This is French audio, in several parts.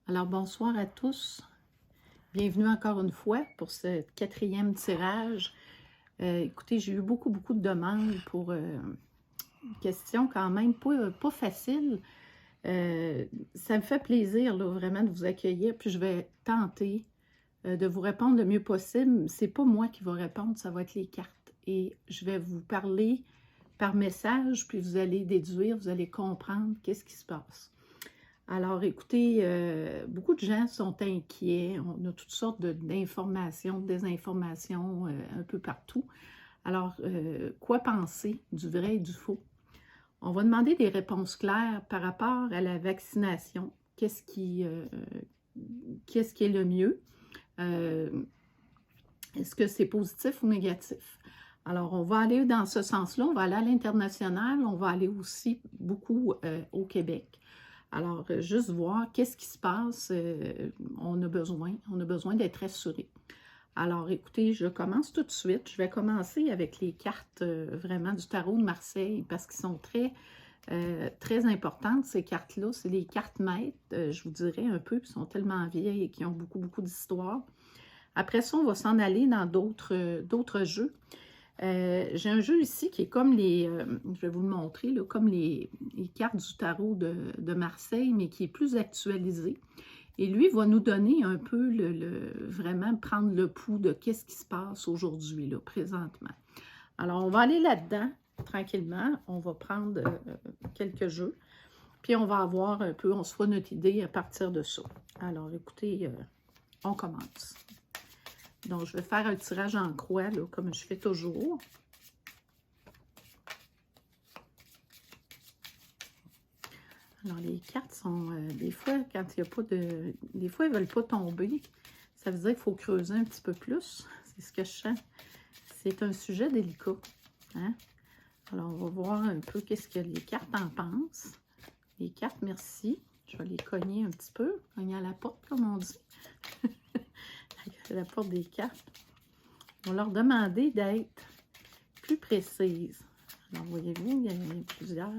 Alors, bonsoir à tous. Bienvenue encore une fois pour ce 4e tirage. Écoutez, j'ai eu beaucoup de demandes pour une question quand même pas facile. Ça me fait plaisir là, vraiment de vous accueillir, puis je vais tenter de vous répondre le mieux possible. C'est pas moi qui vais répondre, ça va être les cartes. Et je vais vous parler par message, puis vous allez déduire, vous allez comprendre qu'est-ce qui se passe. Alors, écoutez, beaucoup de gens sont inquiets. On a toutes sortes d'informations, de désinformations un peu partout. Alors, quoi penser du vrai et du faux? On va demander des réponses claires par rapport à la vaccination. Qu'est-ce qui est le mieux? Est-ce que c'est positif ou négatif? Alors, on va aller dans ce sens-là. On va aller à l'international. On va aller aussi beaucoup au Québec. Alors, juste voir qu'est-ce qui se passe, on a besoin d'être assuré. Alors, écoutez, je commence tout de suite. Je vais commencer avec les cartes vraiment du tarot de Marseille parce qu'ils sont très importantes, ces cartes-là. C'est les cartes maîtres, je vous dirais un peu, qui sont tellement vieilles et qui ont beaucoup d'histoire. Après ça, on va s'en aller dans d'autres jeux. J'ai un jeu ici qui est comme je vais vous le montrer, là, comme les cartes du tarot de Marseille, mais qui est plus actualisé. Et lui va nous donner un peu, vraiment prendre le pouls de qu'est-ce qui se passe aujourd'hui, là, présentement. Alors, on va aller là-dedans, tranquillement. On va prendre quelques jeux, puis on va avoir un peu, on se fera notre idée à partir de ça. Alors, écoutez, on commence. Donc, je vais faire un tirage en croix, là, comme je fais toujours. Alors, les cartes sont, des fois, quand il n'y a pas de... Des fois, elles ne veulent pas tomber. Ça veut dire qu'il faut creuser un petit peu plus. C'est ce que je sens. C'est un sujet délicat. Hein? Alors, on va voir un peu qu'est-ce que les cartes en pensent. Les cartes, merci. Je vais les cogner un petit peu. Cogner à la porte, comme on dit. À la porte des cartes. On va leur demander d'être plus précises. Alors, voyez-vous, il y a plusieurs...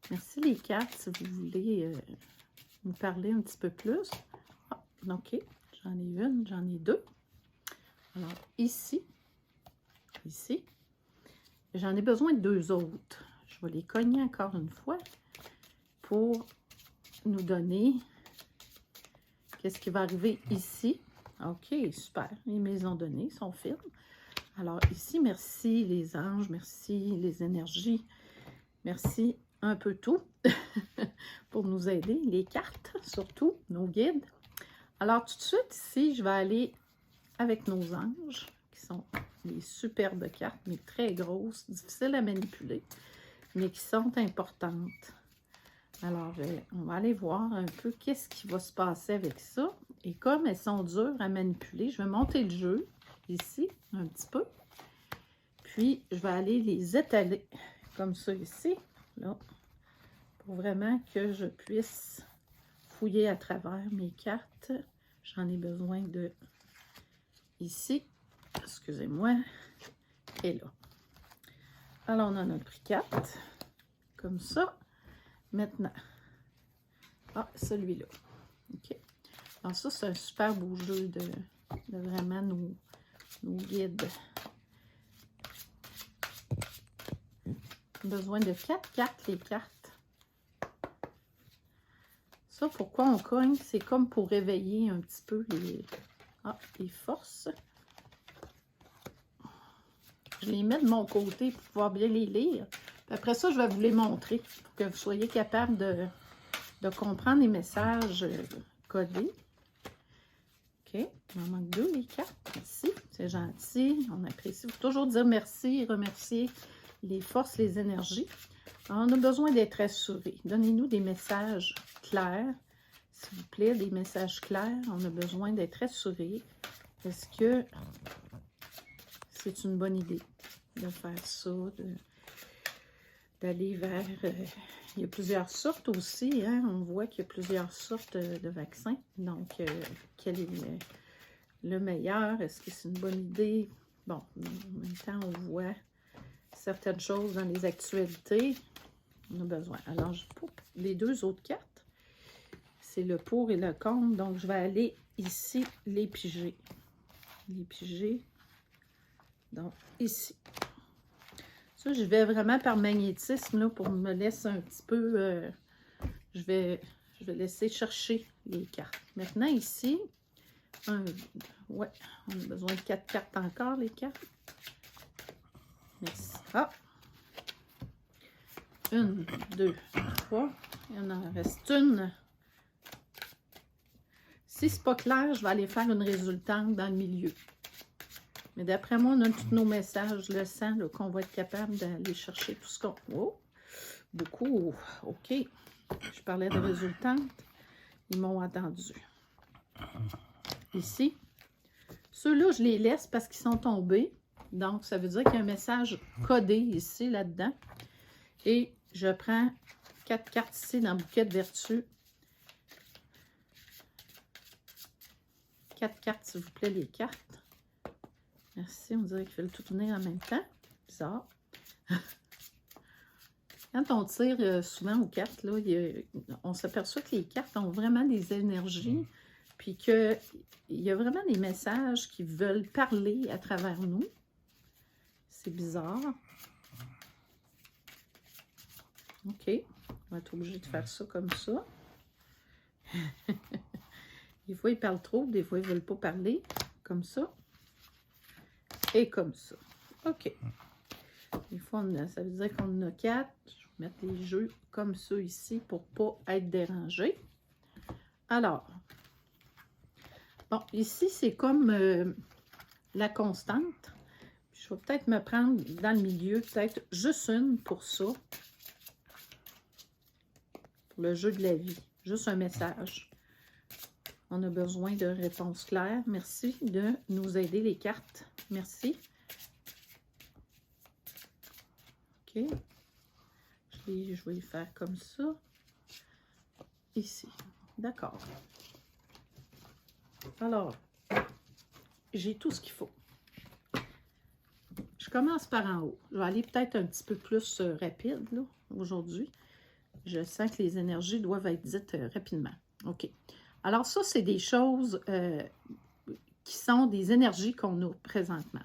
merci les cartes, si vous voulez me parler un petit peu plus. Ah, OK, j'en ai une, j'en ai deux. Alors, ici, j'en ai besoin de deux autres. Je vais les cogner encore une fois pour nous donner qu'est-ce qui va arriver ici. OK, super. Ils me les ont donnés, ils sont fermes. Alors ici, merci les anges, merci les énergies, merci un peu tout pour nous aider. Les cartes, surtout, nos guides. Alors tout de suite, ici, je vais aller avec nos anges, qui sont des superbes cartes, mais très grosses, difficiles à manipuler, mais qui sont importantes. Alors, on va aller voir un peu qu'est-ce qui va se passer avec ça. Et comme elles sont dures à manipuler, je vais monter le jeu ici, un petit peu. Puis, je vais aller les étaler comme ça ici, là, pour vraiment que je puisse fouiller à travers mes cartes. J'en ai besoin de ici, excusez-moi, et là. Alors, on en a pris 4, comme ça. Maintenant, celui-là. OK. Alors ça, c'est un super beau jeu de vraiment nos guides. Besoin de 4 cartes, les cartes. Ça, pourquoi on cogne? C'est comme pour réveiller un petit peu les forces. Je les mets de mon côté pour pouvoir bien les lire. Puis après ça, je vais vous les montrer pour que vous soyez capable de comprendre les messages codés. OK, il en manque 2, les cartes. Merci, c'est gentil. On apprécie. Il faut toujours dire merci et remercier les forces, les énergies. Alors, on a besoin d'être assurés. Donnez-nous des messages clairs, s'il vous plaît, des messages clairs. On a besoin d'être assurés. Est-ce que c'est une bonne idée de faire ça, d'aller vers... il y a plusieurs sortes aussi, hein? On voit qu'il y a plusieurs sortes de vaccins. Donc, quel est le meilleur? Est-ce que c'est une bonne idée? Bon, en même temps, on voit certaines choses dans les actualités. On a besoin. Alors, pour les deux autres cartes, c'est le pour et le contre. Donc, je vais aller ici les piger. Les piger. Donc, ici. Ça, je vais vraiment par magnétisme, là, pour me laisser un petit peu... je vais laisser chercher les cartes. Maintenant, ici, ouais, on a besoin de 4 cartes encore, les cartes. Merci. Ah! 1, 2, 3. Il en reste une. Si c'est pas clair, je vais aller faire une résultante dans le milieu. Mais d'après moi, on a tous nos messages. Je le sens qu'on va être capable d'aller chercher tout ce qu'on... Oh! Beaucoup. OK. Je parlais de résultante. Ils m'ont entendu. Ici. Ceux-là, je les laisse parce qu'ils sont tombés. Donc, ça veut dire qu'il y a un message codé ici, là-dedans. Et je prends 4 cartes ici dans le bouquet de vertu. 4 cartes, s'il vous plaît, les cartes. Merci, on dirait qu'il fait le tout tourner en même temps. Bizarre. Quand on tire souvent aux cartes, là, on s'aperçoit que les cartes ont vraiment des énergies, puis qu'il y a vraiment des messages qui veulent parler à travers nous. C'est bizarre. OK. On va être obligé de faire ça comme ça. Des fois, ils parlent trop, des fois, ils ne veulent pas parler. Comme ça. Et comme ça. OK. Des fois, ça veut dire qu'on en a 4. Je vais mettre les jeux comme ça ici pour ne pas être dérangé. Alors, bon, ici, c'est comme la constante. Je vais peut-être me prendre dans le milieu, peut-être juste une pour ça. Pour le jeu de la vie. Juste un message. On a besoin de réponses claires. Merci de nous aider les cartes. Merci. OK. Je vais les faire comme ça. Ici. D'accord. Alors, j'ai tout ce qu'il faut. Je commence par en haut. Je vais aller peut-être un petit peu plus rapide là, aujourd'hui. Je sens que les énergies doivent être dites rapidement. OK. Alors ça, c'est des choses qui sont des énergies qu'on a présentement.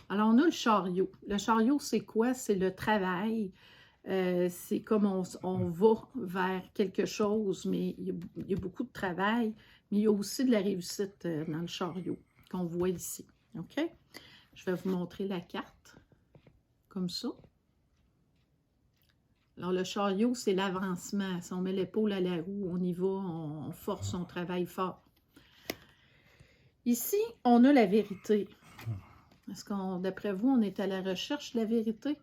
Alors, on a le chariot. Le chariot, c'est quoi? C'est le travail. C'est comme on va vers quelque chose, mais il y a beaucoup de travail, mais il y a aussi de la réussite dans le chariot qu'on voit ici. OK? Je vais vous montrer la carte, comme ça. Alors, le chariot, c'est l'avancement. Si on met l'épaule à la roue, on y va, on force, on travaille fort. Ici, on a la vérité. Est-ce qu'on, d'après vous, on est à la recherche de la vérité?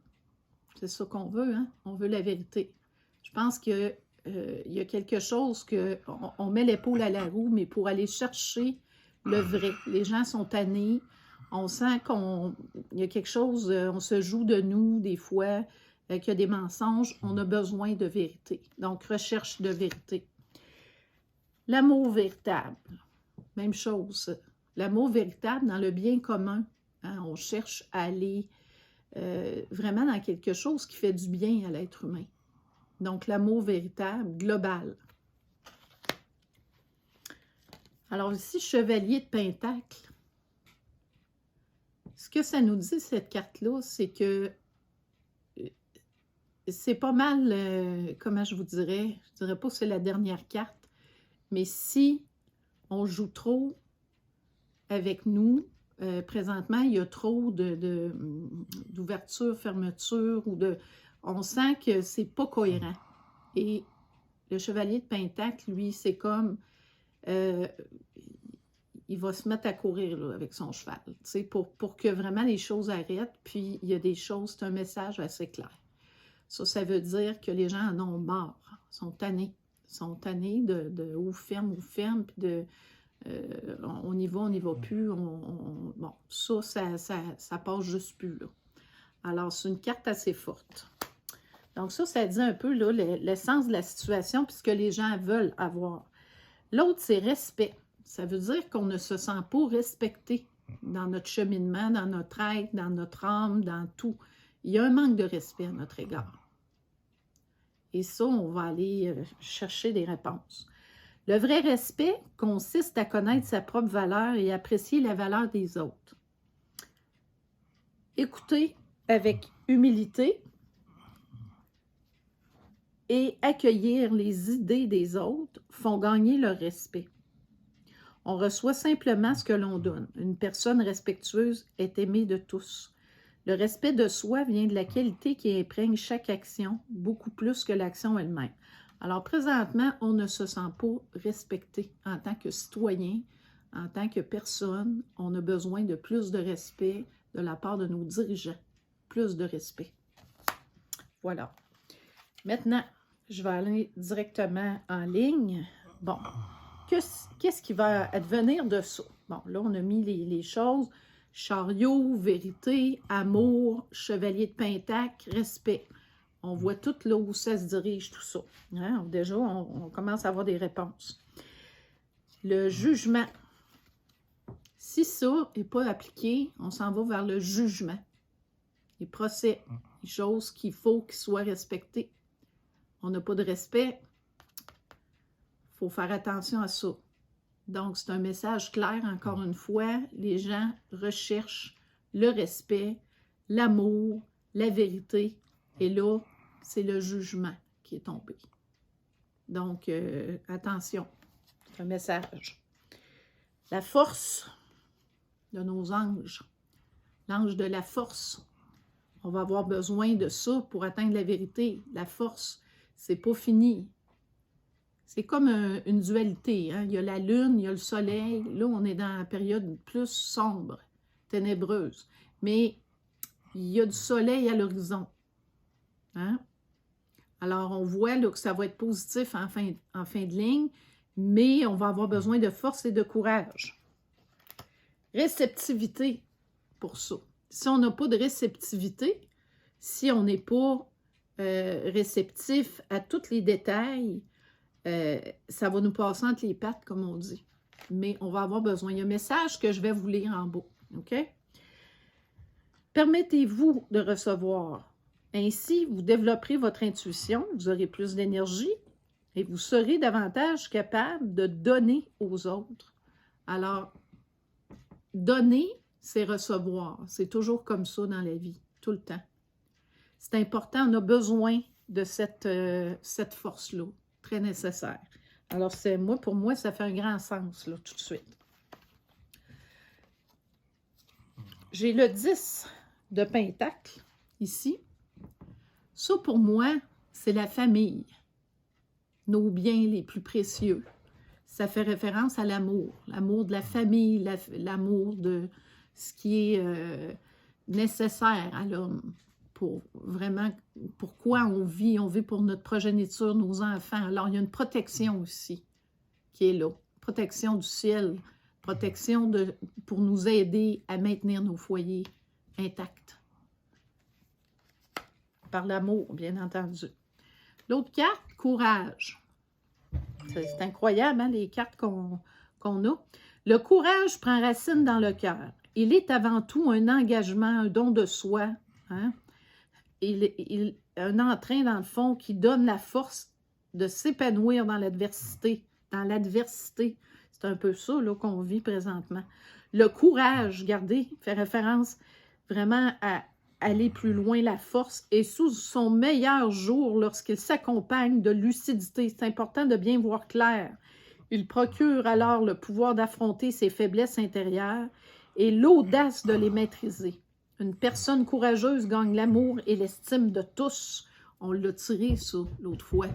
C'est ça qu'on veut, hein? On veut la vérité. Je pense qu'il y a quelque chose on met l'épaule à la roue, mais pour aller chercher le vrai. Les gens sont tannés. On sent qu'il y a quelque chose, on se joue de nous des fois, qu'il y a des mensonges. On a besoin de vérité. Donc, recherche de vérité. L'amour véritable. Même chose. L'amour véritable dans le bien commun. Hein? On cherche à aller vraiment dans quelque chose qui fait du bien à l'être humain. Donc, l'amour véritable, global. Alors ici, chevalier de Pentacle. Ce que ça nous dit, cette carte-là, c'est que c'est pas mal, comment je vous dirais, je dirais pas que c'est la dernière carte, mais si on joue trop avec nous, présentement, il y a trop d'ouverture, fermeture, on sent que c'est pas cohérent. Et le chevalier de Pentacle, lui, c'est comme, il va se mettre à courir là, avec son cheval, pour que vraiment les choses arrêtent, puis il y a des choses, c'est un message assez clair. Ça veut dire que les gens en ont marre, sont tannés. Ils sont tannés de ou ferme, puis on y va plus. Bon, ça passe juste plus, là. Alors, c'est une carte assez forte. Donc, ça dit un peu là, l'essence de la situation, puis ce que les gens veulent avoir. L'autre, c'est respect. Ça veut dire qu'on ne se sent pas respecté dans notre cheminement, dans notre être, dans notre âme, dans tout. Il y a un manque de respect à notre égard. Et ça, on va aller chercher des réponses. Le vrai respect consiste à connaître sa propre valeur et apprécier la valeur des autres. Écouter avec humilité et accueillir les idées des autres font gagner leur respect. On reçoit simplement ce que l'on donne. Une personne respectueuse est aimée de tous. Le respect de soi vient de la qualité qui imprègne chaque action, beaucoup plus que l'action elle-même. Alors, présentement, on ne se sent pas respecté en tant que citoyen, en tant que personne. On a besoin de plus de respect de la part de nos dirigeants. Plus de respect. Voilà. Maintenant, je vais aller directement en ligne. Bon, qu'est-ce qui va advenir de ça? Bon, là, on a mis les choses. Chariot, vérité, amour, chevalier de Pentacle, respect. On voit tout là où ça se dirige, tout ça. Hein? Déjà, on commence à avoir des réponses. Le jugement. Si ça n'est pas appliqué, on s'en va vers le jugement. Les procès, les choses qu'il faut qu'ils soient respectées. On n'a pas de respect, il faut faire attention à ça. Donc, c'est un message clair, encore une fois. Les gens recherchent le respect, l'amour, la vérité. Et là, c'est le jugement qui est tombé. Donc, attention, c'est un message. La force de nos anges, l'ange de la force. On va avoir besoin de ça pour atteindre la vérité. La force, c'est pas fini. C'est comme une dualité. Hein? Il y a la lune, il y a le soleil. Là, on est dans la période plus sombre, ténébreuse. Mais il y a du soleil à l'horizon. Hein? Alors, on voit là, que ça va être positif en fin de ligne, mais on va avoir besoin de force et de courage. Réceptivité pour ça. Si on n'a pas de réceptivité, si on n'est pas réceptif à tous les détails, ça va nous passer entre les pattes, comme on dit. Mais on va avoir besoin. Il y a un message que je vais vous lire en bas. OK? Permettez-vous de recevoir. Ainsi, vous développerez votre intuition, vous aurez plus d'énergie et vous serez davantage capable de donner aux autres. Alors, donner, c'est recevoir. C'est toujours comme ça dans la vie, tout le temps. C'est important, on a besoin de cette force-là, très nécessaire. Alors, pour moi, ça fait un grand sens, là, tout de suite. J'ai le 10 de Pentacle, ici. Ça, pour moi, c'est la famille, nos biens les plus précieux. Ça fait référence à l'amour de la famille, l'amour de ce qui est nécessaire à l'homme. Pour vraiment, pourquoi on vit pour notre progéniture, nos enfants. Alors, il y a une protection aussi qui est là. Protection du ciel, protection pour nous aider à maintenir nos foyers intacts. Par l'amour, bien entendu. L'autre carte, courage. C'est incroyable, hein, les cartes qu'on a. Le courage prend racine dans le cœur. Il est avant tout un engagement, un don de soi. Hein? Un entrain, dans le fond, qui donne la force de s'épanouir dans l'adversité. Dans l'adversité. C'est un peu ça qu'on vit présentement. Le courage, regardez, fait référence vraiment à aller plus loin, la force, est sous son meilleur jour lorsqu'il s'accompagne de lucidité. C'est important de bien voir clair. Il procure alors le pouvoir d'affronter ses faiblesses intérieures et l'audace de les maîtriser. Une personne courageuse gagne l'amour et l'estime de tous. On l'a tiré, ça, l'autre fois.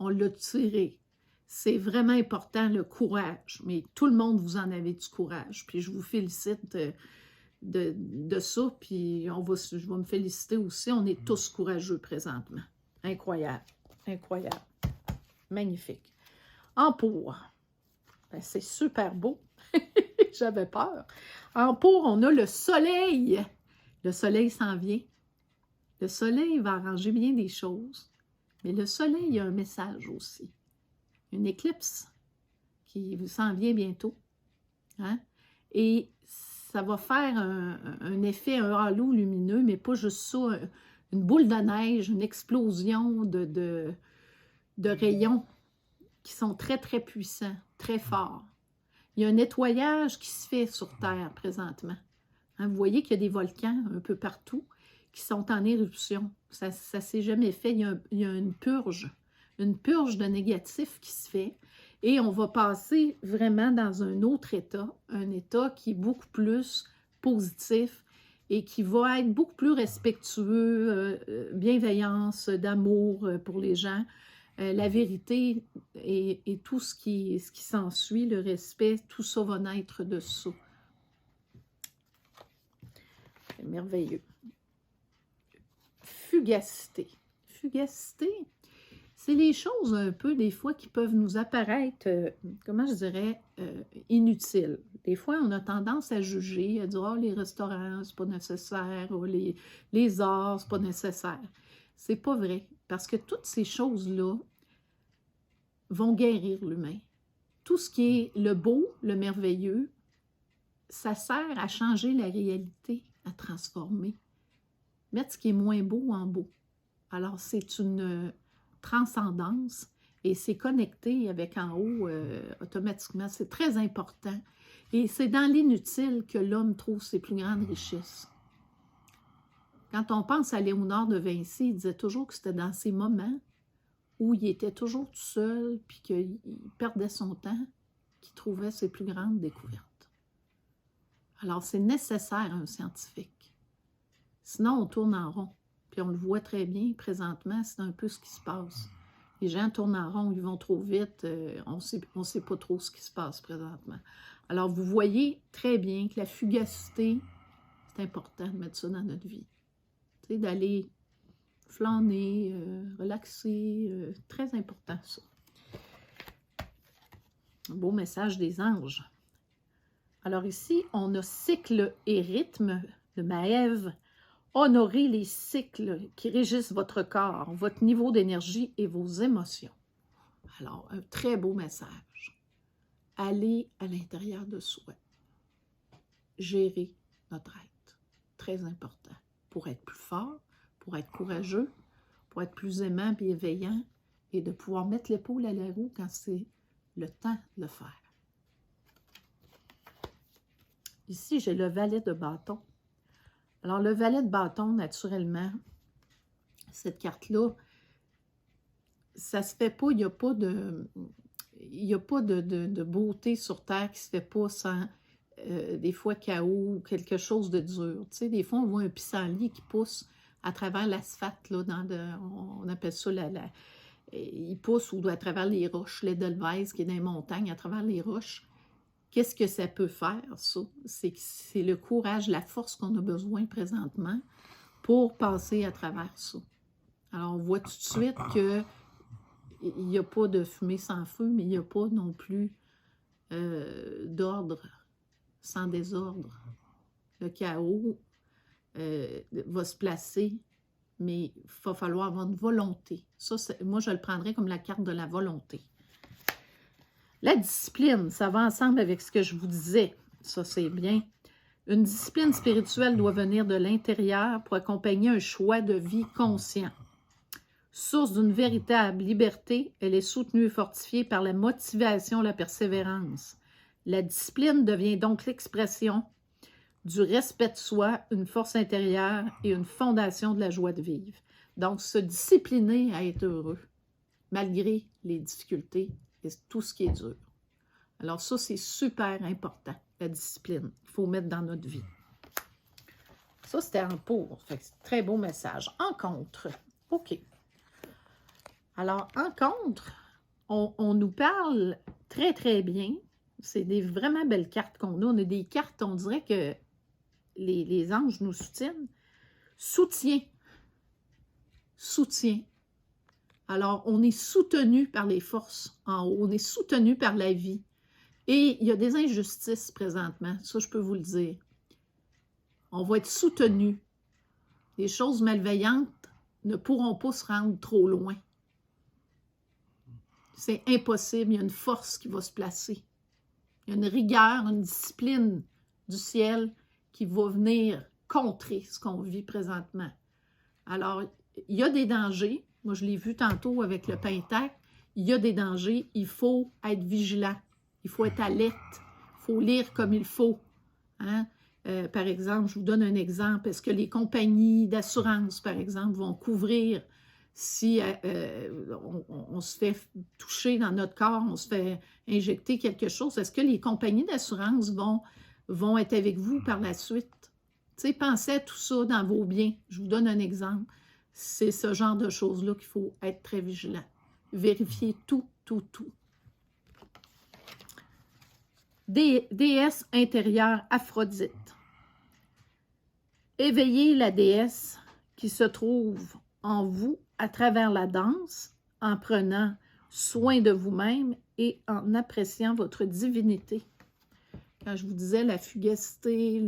On l'a tiré. C'est vraiment important, le courage. Mais tout le monde, vous en avez du courage. Puis je vous félicite de ça, puis je vais me féliciter aussi. On est tous courageux présentement. Incroyable, incroyable, magnifique. Empour, ben, c'est super beau. J'avais peur. Empour, on a le soleil. Le soleil s'en vient. Le soleil va arranger bien des choses, mais le soleil a un message aussi. Une éclipse qui s'en vient bientôt. Hein? Et ça va faire un effet, un halo lumineux, mais pas juste ça, une boule de neige, une explosion de rayons qui sont très, très puissants, très forts. Il y a un nettoyage qui se fait sur Terre présentement. Hein, vous voyez qu'il y a des volcans un peu partout qui sont en éruption. Ça ne s'est jamais fait. Il y a une purge de négatif qui se fait. Et on va passer vraiment dans un autre état, un état qui est beaucoup plus positif et qui va être beaucoup plus respectueux, bienveillance, d'amour pour les gens. La vérité et tout ce qui s'ensuit, le respect, tout ça va naître de ça. C'est merveilleux. Fugacité. Fugacité, c'est les choses un peu, des fois, qui peuvent nous apparaître, comment je dirais, inutiles. Des fois, on a tendance à juger, à dire « oh, les restaurants, c'est pas nécessaire. Oh, les arts, c'est pas nécessaire. » C'est pas vrai, parce que toutes ces choses-là vont guérir l'humain. Tout ce qui est le beau, le merveilleux, ça sert à changer la réalité, à transformer. Mettre ce qui est moins beau en beau. Alors, c'est une transcendance et c'est connecté avec en haut automatiquement. C'est très important. Et c'est dans l'inutile que l'homme trouve ses plus grandes richesses. Quand on pense à Léonard de Vinci, il disait toujours que c'était dans ces moments où il était toujours tout seul puis qu'il perdait son temps qu'il trouvait ses plus grandes découvertes. Alors, c'est nécessaire à un scientifique. Sinon, on tourne en rond. Puis on le voit très bien présentement, c'est un peu ce qui se passe. Les gens tournent en rond, ils vont trop vite, on ne sait pas trop ce qui se passe présentement. Alors, vous voyez très bien que la fugacité, c'est important de mettre ça dans notre vie. Tu sais, d'aller flâner, relaxer, très important ça. Un beau message des anges. Alors ici, on a cycle et rythme de Maève. Honorez les cycles qui régissent votre corps, votre niveau d'énergie et vos émotions. Alors, un très beau message. Allez à l'intérieur de soi. Gérer notre être. Très important. Pour être plus fort, pour être courageux, pour être plus aimant, bienveillant et de pouvoir mettre l'épaule à la roue quand c'est le temps de le faire. Ici, j'ai le valet de bâton. Alors, le valet de bâton, naturellement, cette carte-là, ça se fait pas, il n'y a pas de beauté sur Terre qui se fait pas sans, des fois, chaos ou quelque chose de dur. Tu sais, des fois, on voit un pissenlit qui pousse à travers l'asphalte, là, on appelle ça, il pousse ou à travers les roches, l'Edelweiss qui est dans les montagnes, à travers les roches. Qu'est-ce que ça peut faire, ça? C'est le courage, la force qu'on a besoin présentement pour passer à travers ça. Alors, on voit tout de suite qu'il n'y a pas de fumée sans feu, mais il n'y a pas non plus d'ordre sans désordre. Le chaos va se placer, mais il va falloir avoir une volonté. Ça, moi, je le prendrais comme la carte de la volonté. La discipline, ça va ensemble avec ce que je vous disais. Ça, c'est bien. Une discipline spirituelle doit venir de l'intérieur pour accompagner un choix de vie conscient. Source d'une véritable liberté, elle est soutenue et fortifiée par la motivation, la persévérance. La discipline devient donc l'expression du respect de soi, une force intérieure et une fondation de la joie de vivre. Donc, se discipliner à être heureux, malgré les difficultés et tout ce qui est dur. Alors ça, c'est super important, la discipline. Il faut mettre dans notre vie. Ça, c'était en pour. Fait que c'est un très beau message. En contre. OK. Alors, en contre, on nous parle très, très bien. C'est des vraiment belles cartes qu'on a. On a des cartes, on dirait que les anges nous soutiennent. Soutien. Soutien. Alors, on est soutenu par les forces en haut, on est soutenu par la vie. Et il y a des injustices présentement, ça je peux vous le dire. On va être soutenu. Les choses malveillantes ne pourront pas se rendre trop loin. C'est impossible, il y a une force qui va se placer. Il y a une rigueur, une discipline du ciel qui va venir contrer ce qu'on vit présentement. Alors, il y a des dangers. Moi, je l'ai vu tantôt avec le Pentacle. il y a des dangers, il faut être vigilant, il faut être alerte, il faut lire comme il faut. Hein? Par exemple, je vous donne un exemple, est-ce que les compagnies d'assurance, par exemple, vont couvrir si on se fait toucher dans notre corps, on se fait injecter quelque chose, est-ce que les compagnies d'assurance vont être avec vous par la suite? Tu sais, pensez à tout ça dans vos biens. Je vous donne un exemple. C'est ce genre de choses-là qu'il faut être très vigilant. Vérifier tout, tout, tout. Déesse intérieure Aphrodite. Éveillez la déesse qui se trouve en vous à travers la danse, en prenant soin de vous-même et en appréciant votre divinité. Quand je vous disais la fugacité,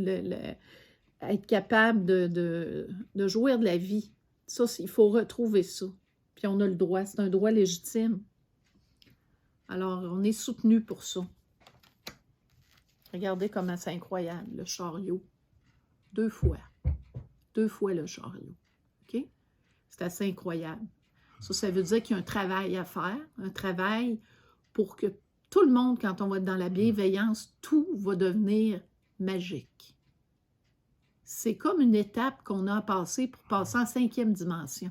être capable de jouir de la vie, ça, il faut retrouver ça. Puis on a le droit, c'est un droit légitime. Alors, on est soutenu pour ça. Regardez comment c'est incroyable, le chariot. 2 fois. 2 fois le chariot. OK? C'est assez incroyable. Ça veut dire qu'il y a un travail à faire, un travail pour que tout le monde, quand on va être dans la bienveillance, tout va devenir magique. C'est comme une étape qu'on a à passer pour passer en 5e dimension.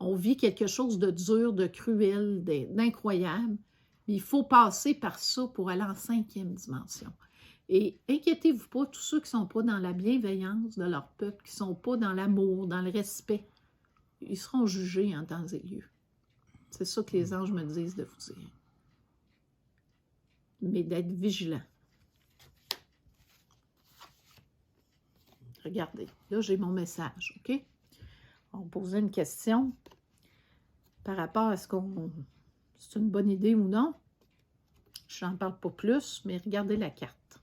On vit quelque chose de dur, de cruel, d'incroyable. Il faut passer par ça pour aller en 5e dimension. Et inquiétez-vous pas, tous ceux qui ne sont pas dans la bienveillance de leur peuple, qui ne sont pas dans l'amour, dans le respect, ils seront jugés en temps et lieu. C'est ça que les anges me disent de vous dire. Mais d'être vigilant. Regardez, là j'ai mon message, OK? On va poser une question par rapport à ce qu'on... C'est une bonne idée ou non. Je n'en parle pas plus, mais regardez la carte.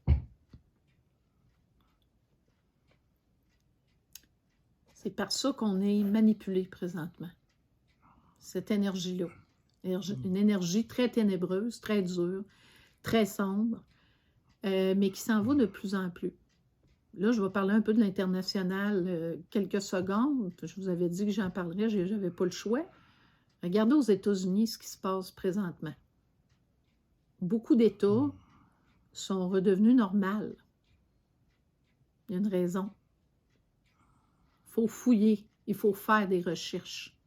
C'est par ça qu'on est manipulé présentement. Cette énergie-là. Une énergie très ténébreuse, très dure, très sombre, mais qui s'en va de plus en plus. Là, je vais parler un peu de l'international quelques secondes. Je vous avais dit que j'en parlerais, je n'avais pas le choix. Regardez aux États-Unis ce qui se passe présentement. Beaucoup d'États sont redevenus normaux. Il y a une raison. Il faut fouiller, il faut faire des recherches.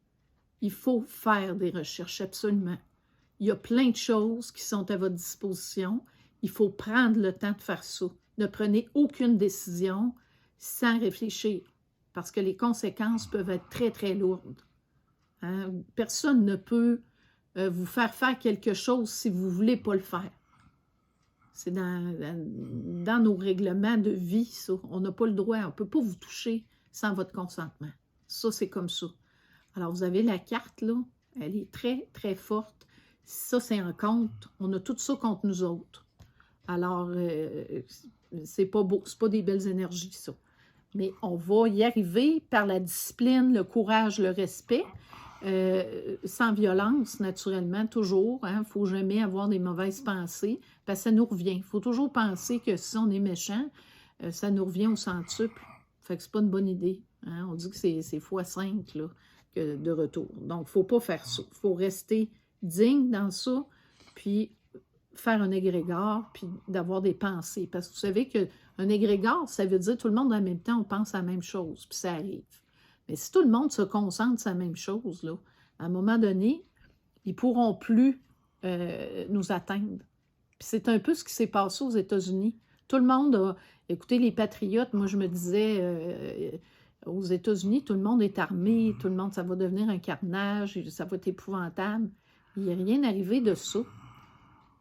Il faut faire des recherches, absolument. Il y a plein de choses qui sont à votre disposition. Il faut prendre le temps de faire ça. Ne prenez aucune décision sans réfléchir, parce que les conséquences peuvent être très, très lourdes. Hein? Personne ne peut vous faire faire quelque chose si vous ne voulez pas le faire. C'est dans nos règlements de vie, ça. On n'a pas le droit, on ne peut pas vous toucher sans votre consentement. Ça, c'est comme ça. Alors, vous avez la carte, là, elle est très, très forte. Ça, c'est en compte. On a tout ça contre nous autres. Alors, c'est pas beau, c'est pas des belles énergies, ça. Mais on va y arriver par la discipline, le courage, le respect, sans violence, naturellement, toujours. Il ne faut jamais avoir des mauvaises pensées, parce que ça nous revient. Il faut toujours penser que si on est méchant, ça nous revient au centuple. Fait que c'est pas une bonne idée. Hein? On dit que c'est x5 là, de retour. Donc, il ne faut pas faire ça. Il faut rester digne dans ça, puis faire un égrégore, puis d'avoir des pensées. Parce que vous savez qu'un égrégore, ça veut dire tout le monde en même temps, on pense à la même chose, puis ça arrive. Mais si tout le monde se concentre sur la même chose, là, à un moment donné, ils ne pourront plus nous atteindre. Puis c'est un peu ce qui s'est passé aux États-Unis. Tout le monde a... Écoutez, les patriotes, moi je me disais, aux États-Unis, tout le monde est armé, tout le monde, ça va devenir un carnage, ça va être épouvantable. Il n'y a rien arrivé de ça.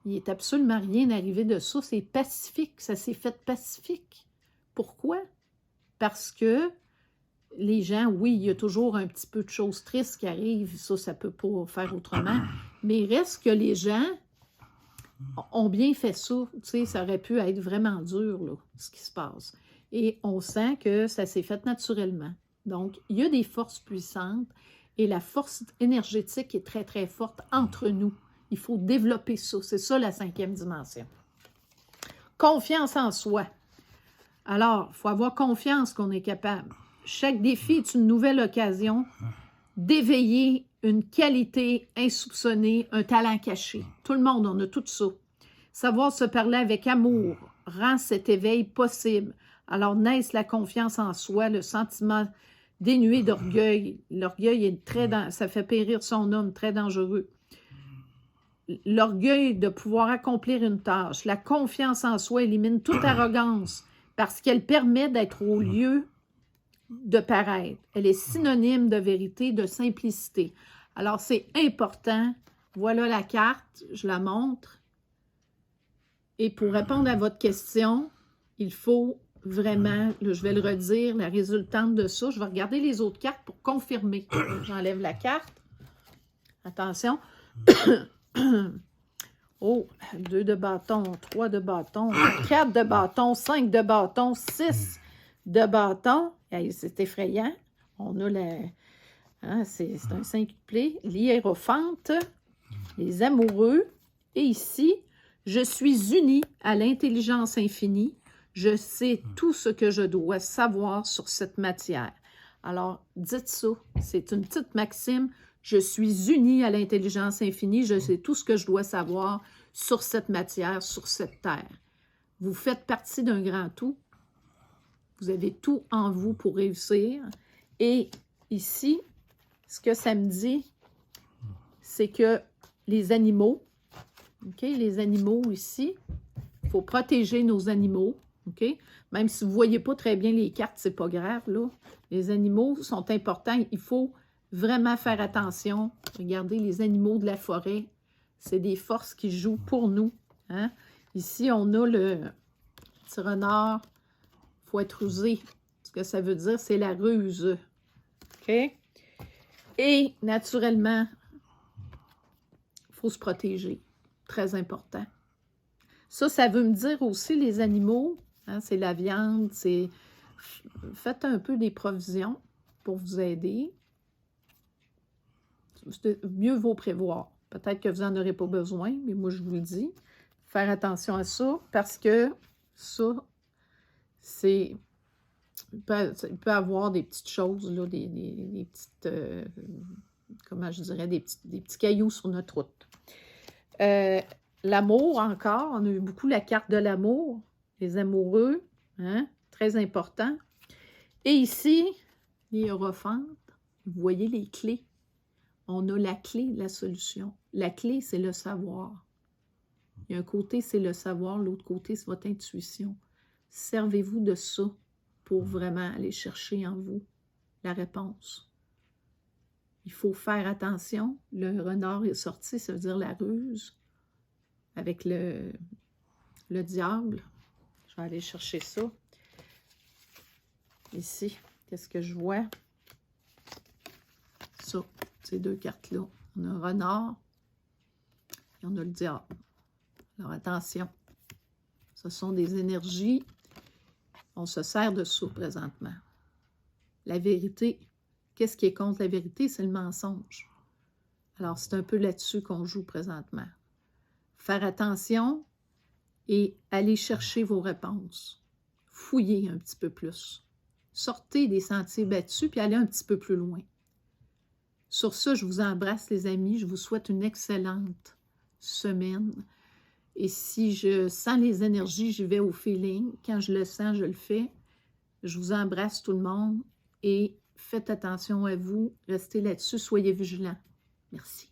Il n'est absolument rien arrivé de ça. C'est pacifique, ça s'est fait pacifique. Pourquoi? Parce que les gens, oui, il y a toujours un petit peu de choses tristes qui arrivent, ça ne peut pas faire autrement, mais il reste que les gens ont bien fait ça. Tu sais, ça aurait pu être vraiment dur, là, ce qui se passe. Et on sent que ça s'est fait naturellement. Donc, il y a des forces puissantes et la force énergétique est très, très forte entre nous. Il faut développer ça. C'est ça, la 5e dimension. Confiance en soi. Alors, il faut avoir confiance qu'on est capable. Chaque défi est une nouvelle occasion d'éveiller une qualité insoupçonnée, un talent caché. Tout le monde, on a tout ça. Savoir se parler avec amour rend cet éveil possible. Alors naissent la confiance en soi, le sentiment dénué d'orgueil. L'orgueil est ça fait périr son homme, très dangereux. L'orgueil de pouvoir accomplir une tâche. La confiance en soi élimine toute arrogance parce qu'elle permet d'être au lieu de paraître. Elle est synonyme de vérité, de simplicité. Alors, c'est important. Voilà la carte, je la montre. Et pour répondre à votre question, il faut vraiment, je vais le redire, la résultante de ça. Je vais regarder les autres cartes pour confirmer. J'enlève la carte. Attention. Oh, 2 de bâton, 3 de bâton, 4 de bâton, 5 de bâton, 6 de bâton. C'est effrayant. On a la... Hein, c'est un cinquuplé. L'hiérophante, les amoureux. Et ici, je suis unie à l'intelligence infinie. Je sais tout ce que je dois savoir sur cette matière. Alors, dites ça. C'est une petite maxime. Je suis unie à l'intelligence infinie. Je sais tout ce que je dois savoir sur cette matière, sur cette terre. Vous faites partie d'un grand tout. Vous avez tout en vous pour réussir. Et ici, ce que ça me dit, c'est que les animaux, OK, les animaux ici, il faut protéger nos animaux, OK? Même si vous ne voyez pas très bien les cartes, c'est pas grave, là. Les animaux sont importants. Il faut vraiment faire attention. Regardez, les animaux de la forêt, c'est des forces qui jouent pour nous. Hein? Ici, on a le petit renard. Il faut être rusé. Ce que ça veut dire, c'est la ruse. OK? Et, naturellement, il faut se protéger. Très important. Ça veut me dire aussi, les animaux, hein, c'est la viande, c'est... Faites un peu des provisions pour vous aider. Mieux vaut prévoir. Peut-être que vous n'en aurez pas besoin, mais moi, je vous le dis. Faire attention à ça, parce que ça, c'est... Il peut avoir des petites choses, là, des petites... comment je dirais? Des petits cailloux sur notre route. L'amour, encore. On a eu beaucoup la carte de l'amour. Les amoureux, hein? Très important. Et ici, l'hiérophante, vous voyez les clés. On a la clé de la solution. La clé, c'est le savoir. Il y a un côté, c'est le savoir. L'autre côté, c'est votre intuition. Servez-vous de ça pour vraiment aller chercher en vous la réponse. Il faut faire attention. Le renard est sorti, ça veut dire la ruse. Avec le diable. Je vais aller chercher ça. Ici, qu'est-ce que je vois? Ça, ces deux cartes-là. On a un renard et on a le diable. Alors, attention. Ce sont des énergies. On se sert de ça présentement. La vérité, qu'est-ce qui est contre la vérité? C'est le mensonge. Alors, c'est un peu là-dessus qu'on joue présentement. Faire attention et aller chercher vos réponses. Fouillez un petit peu plus. Sortez des sentiers battus puis allez un petit peu plus loin. Sur ça, je vous embrasse, les amis. Je vous souhaite une excellente semaine. Et si je sens les énergies, j'y vais au feeling. Quand je le sens, je le fais. Je vous embrasse tout le monde et faites attention à vous. Restez là-dessus. Soyez vigilants. Merci.